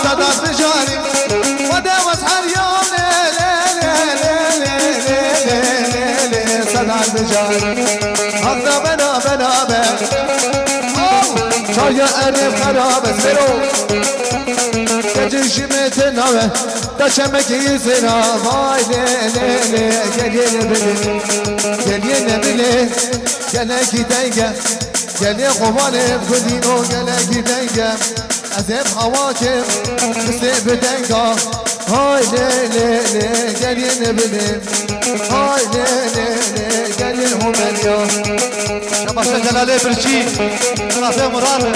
صدات بجاري ودا واسحر يوم ليلي صدات بجاري هذا بنا بنا بنا شايا أريب خراب اسمرو تجيش متناوه تشمك يسنا فاي ليلي قليل بلي قليل بلي قلقي دنقة قلي خواني بقدينو قلقي دنقة أزيب هواكب بسيب دنقة هاي ليلي قليل بلي هاي ليلي قليل هم اليوم شباشا جلالي برشي رافع مرار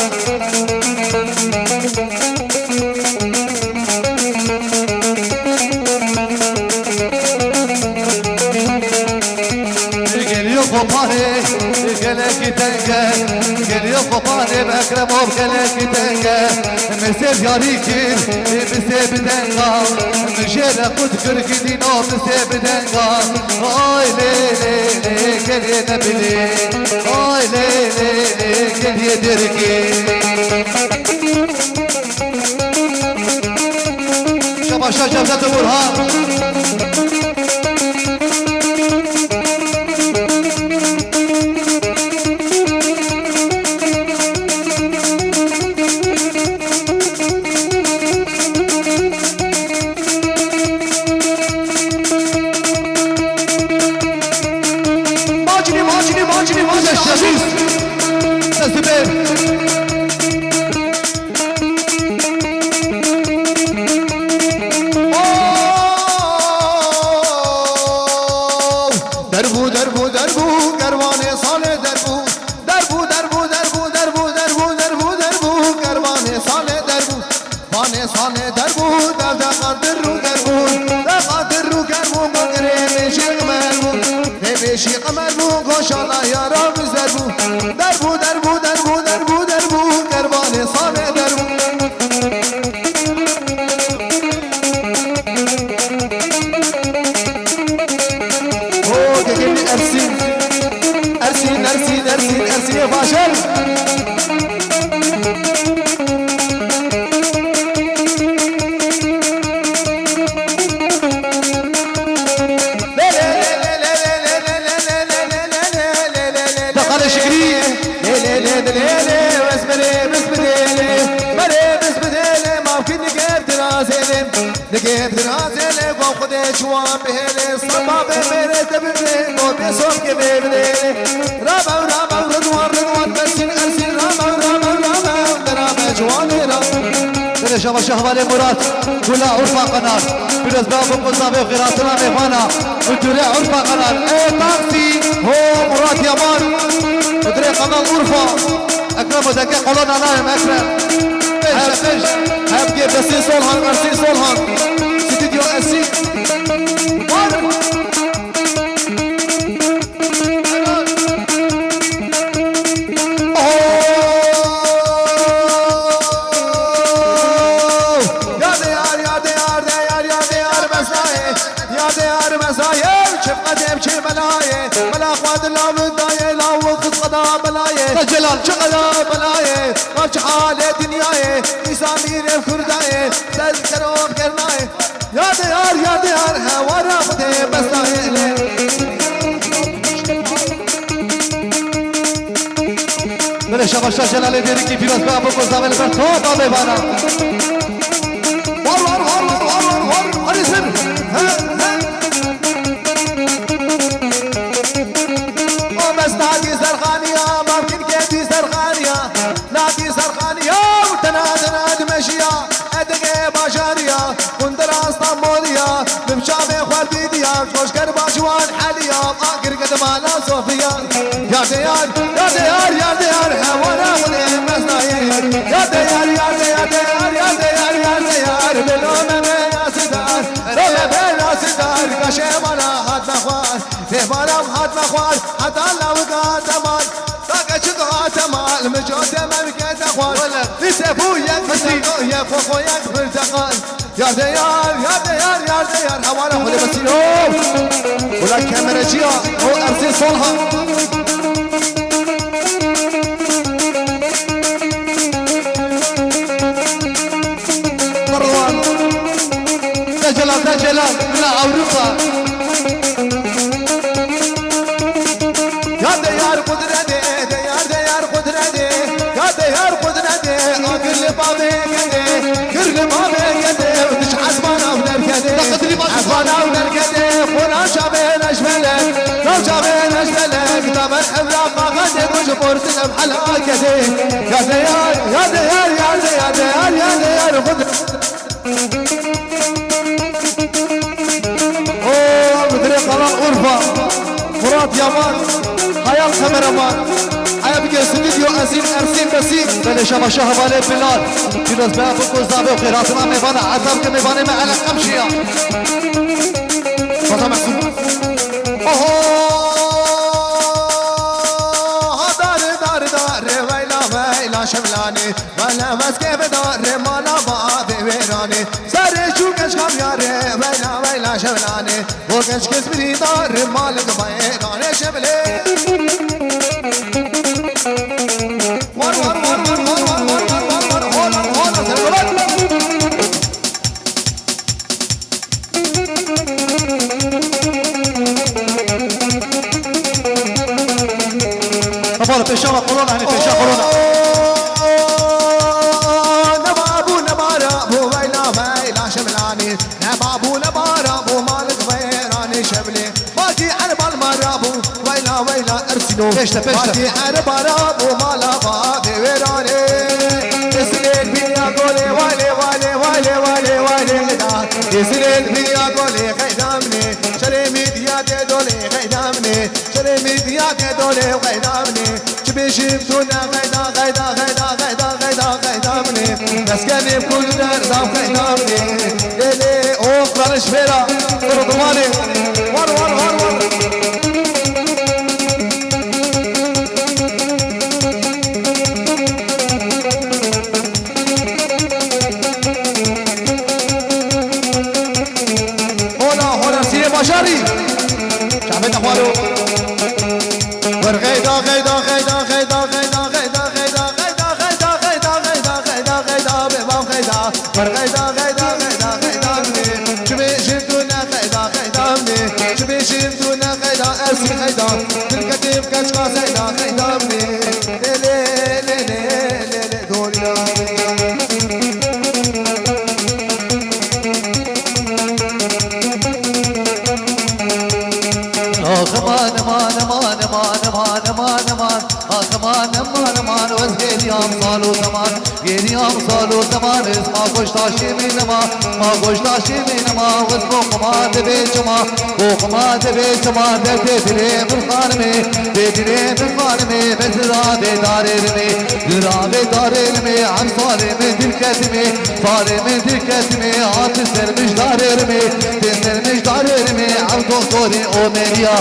قباني قلقي تنقى قلي قباني بأكرم وبقلقي تنقى مسيب ياريكين مسيب تنقى مجينا قد كركي دينو مسيب تنقى هاي ليلي قلي نبلي هاي ليلي قلي دركي شباشا جبزة برهان لقيت راسي وخذ شوام بهلي صباب بيرت ببلي موت صوب كبيبلي رابا ورابا ورضوان رضوان برسل أرسل رابا ورابا ورابا رابا جواني رابا شبا شهوالي مراد كلها عرفة قناة بلز بابو قصابي وغيراتنا ميفانا وتريع عرفة قناة ايه طاقتي هو مراد يمان ودري قناة عرفة أكرم ودقي قولنا نايم أكرم هبقي بسي صولهان أرسي صولهان ستديو أسي جلال شغلا بلايه وش حالة دنيايه إسامير الكردايه تذكروا بكرنايه يا ديار هوانا بدي بسايه بله شباشا جلال دیرکی پیروز بابو گزامل بر تو بابه بانا وار هری سر او بس نادی زرخانیا ممکن که زرخانیا نادی زرخانیا وتناد مشيا ادقي باشاريا كندر اسطنبوليا بمشابه خالديديا خوشكر باشوان حاليا اخر قدمانا صوفيا يا ديار هوانا ولي مساير يا ديار بلوم يا سدار ربي يا سدار كشمانا هات مخوار لبارم هات مخوار حتى لو قاتمان تمال مجود مملكة أخوان لسفويك مسيحويك وخويك برتقال يا ديار حوالا خلي بسيرو ولا كاميرا جيا هو أرسي صولها جلال من أوروبا يا ديار قدرتي ديار قدرتي يا ديار قدرتي أقل بابي كدي كل بابي كدي ودش عزمانا ونركدي عزمانا ونركدي فونا شابين أجملك لو شابين أجملك دام الحمراء ما غدي وجبور تلم حلقة كدي يا ديار يا ديار يا ديار يا ديار قدرتي اوه مدري قناة غرفة مراد يامان خيال كاميرامان حيا بقى استوديو أرسين بسيط بله شما شاه بالي بلال فيروز بها بكوز دابي وخيراتنا ميبانا عذاب كميباني ما على قمشيا فضا محسوب دار ويلا شملاني ولا بس كيف دار مالا بابي ويراني ساري شو كش كم ياري ويلا شملاني وكش كسبري دار مالك ويراني شملي ور أفضل فيشاوة قولون يعني فيشاوة قولون نبابو نبارابو ويلا شملاني نبابو نبارابو مالك ويراني شملي باقي عرب المرابو ويلا ارسلو باقي عرب مرابو مالا بابي ويراني يسلين بيا قولي والي غدا يسلين بيا قولي غيدامني شريمي دياتي دولي غيدامني شريمي دياتي دولي غيدامني شبيشبتونا غيدامني مسكني بكل دردام غيدامني ليلي اوف بلش فيرا صرو ضماني ور هولا سيري بشاري شعبنا اخوانو ورغيدا غيدا ببام غيدا ورغيدا شبي شمتونا غيدا شبي شمتونا غيدا ارسي غيدا تلكتيب كشقا غيدا ليلي دولنا مان وزهيد يام صالو زمان اسمع خوش تاشي من ما خوش تاشي من وزبو قماد بيجما وقماد بيجما دتلي بالخانمي بزرا بدارمي عم صالم دلكتمي عاطس مش دارمي عم دكتوري اوميريا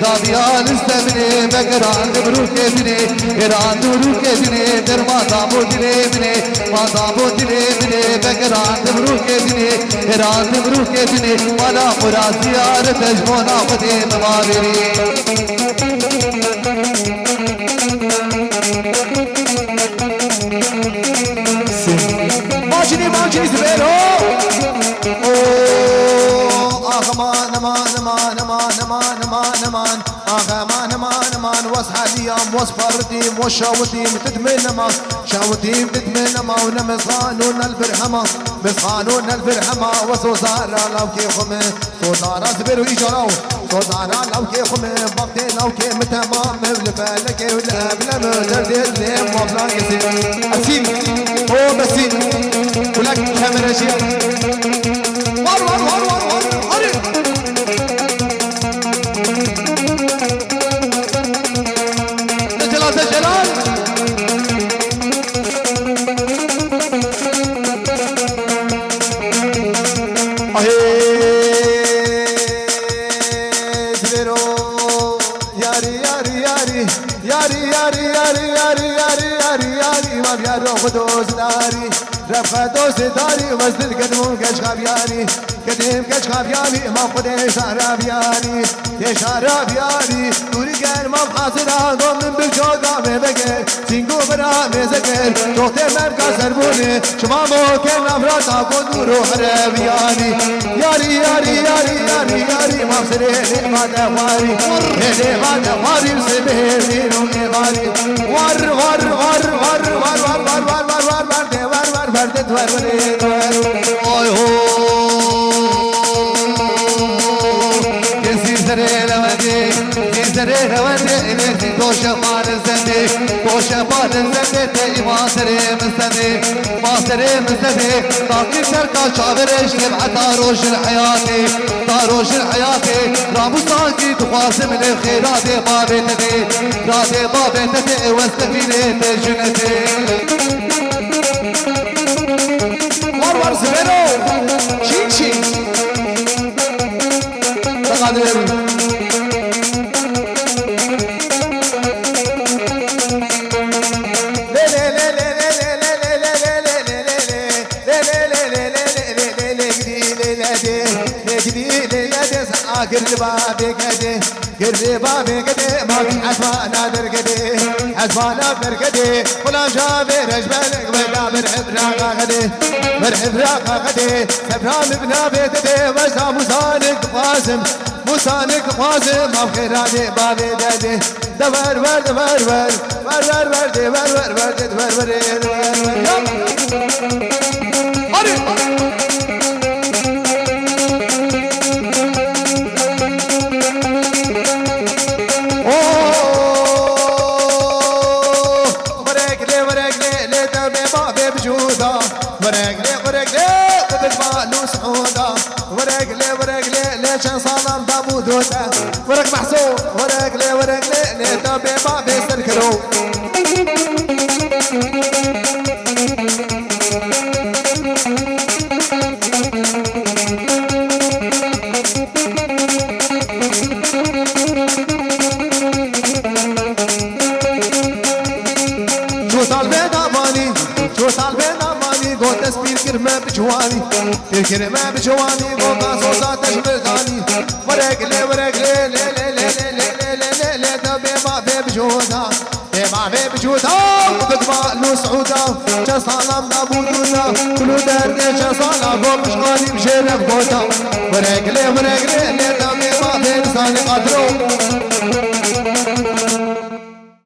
دابيا لستمني بقران بروك ابني إيران بروك ابني درما دابو دليبني ما دابو دليبني بقران بروك ابني إيران بروك ابني ولا مرازيار تجمونا قديم مابري ماجني زبيرو امان واصحى اليوم واصفر ديم والشاوتيم تدمن ما شاوتيم تدمن ما ونمصانون البرحمه وصوزارا لو كي خمه صوزارا زبيرو ايجارو صوزارا لو كي خمه بقتي لو كي متمام بالك ولا بلا مدرد زين وبلا كسي اسيم هو بسيم ولك كاميرا شيء وار جلال زبيرو ياري خابيار وخدوز داري رفقة دوز داري وزد القدمون كش خابياني قدم كش خابياني ما خدي شعرابياني يا شعرابياني دوري كان ما بحاصرها دوم من بالجوغا ببقر سينقو برا مزقر جوتي مبكا سربوني شمامو كان نفراتا قدورو حرابياني ياري ياري ياري ياري ياري ما بسري ما دفاري ما دفاري بسبه ماري ور ور ور ور ور ور ور ور ور ور ور دي ور ور ور دي ور ور اوي هو كسي سرير ودي سرير ودي الي دوشه مال زندي دوشه مال زندي تي ما سري مستدي ما سري مستدي طاقي سركا شاغرش تبع داروش الحياتي داروش الحياتي رامو ساقي تقاسم الخيرات بابي تدي راتي بابي تدي واستفيني تجنتي ور ور زبيرو شيشي تقادر قرب بابي كده قرب بابي كده ما في حسبة نادر كده حسبة نادر كده ولا جابر اجبالك ولا مرحب راقا كده مرحب راقا كده سبرام ابنا بيته وزا مسانك قاسم مسانك قاسم ما في خيراتي بابي دده دور ور دور ور ور ور ور دور ور ور دور ور ورق محسوب ورق لي تبي ما بيستركلو شو طالبين اماني شو طالبين اماني قول تسبيل كرمه بجواني الكرمه بجواني قول قاصوصات تشمرداني ورق لي بجودا ما في بجودا وقدما لو سعودا جسالم نابودودا كلو درد جسالم مش غالي بشرف بودا ورقلي لا دمي ما في لساني قدرو